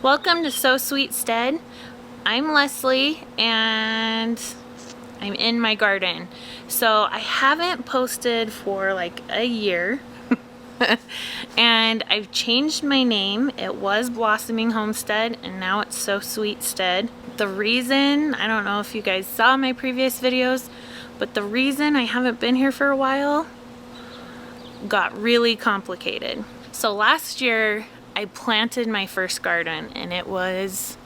Welcome to So Sweet Stead. I'm Leslie and I'm in my garden. So I haven't posted for like a year and I've changed my name. It was Blossoming Homestead and now it's So Sweet Stead. The reason, I don't know if you guys saw my previous videos, but the reason I haven't been here for a while got really complicated. So last year I planted my first garden and it was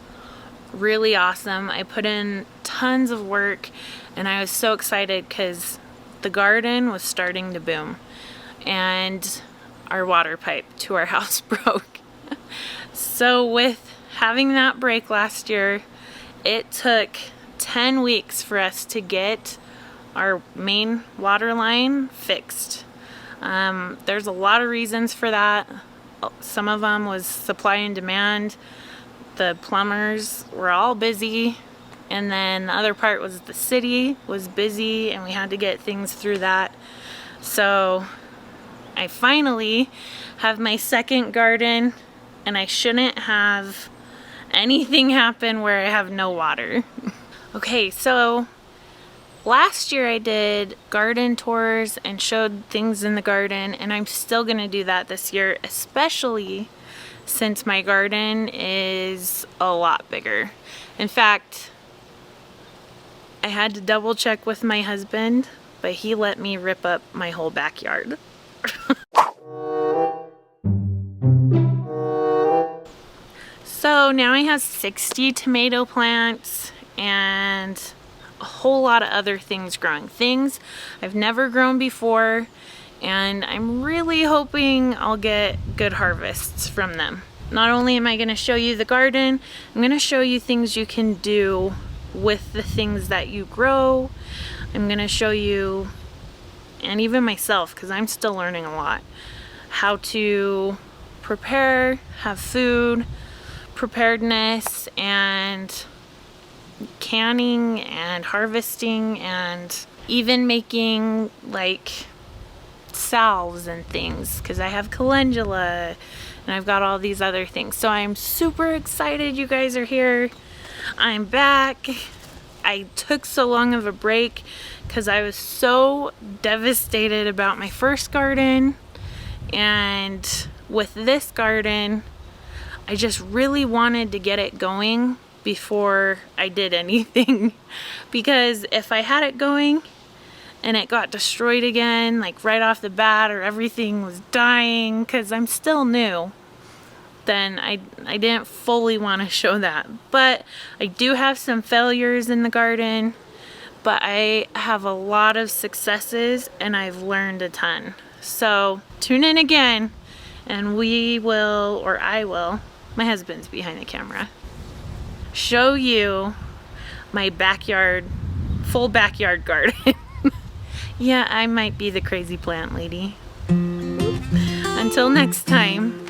really awesome. I put in tons of work and I was so excited because the garden was starting to boom and our water pipe to our house broke. So with having that break last year, it took 10 weeks for us to get our main water line fixed. There's a lot of reasons for that. Some of them was supply and demand. The plumbers were all busy, and then the other part was the city was busy and we had to get things through that. So I finally have my second garden and I shouldn't have anything happen where I have no water. Okay, so last year I did garden tours and showed things in the garden, and I'm still gonna do that this year, especially since my garden is a lot bigger. In fact, I had to double check with my husband, but he let me rip up my whole backyard. So now I have 60 tomato plants and a whole lot of other things growing. Things I've never grown before, and I'm really hoping I'll get good harvests from them. Not only am I going to show you the garden, I'm going to show you things you can do with the things that you grow. I'm going to show you, and even myself, because I'm still learning a lot, how to prepare, have food, preparedness, and canning and harvesting, and even making like salves and things, because I have calendula and I've got all these other things. So I'm super excited you guys are here. I'm back. I took so long of a break because I was so devastated about my first garden, and with this garden I just really wanted to get it going before I did anything, because if I had it going and it got destroyed again, like right off the bat, or everything was dying because I'm still new, then I didn't fully want to show that. But I do have some failures in the garden, but I have a lot of successes and I've learned a ton. So tune in again and we will, or I will, my husband's behind the camera, show you my backyard, full backyard garden. Yeah, I might be the crazy plant lady. Until next time.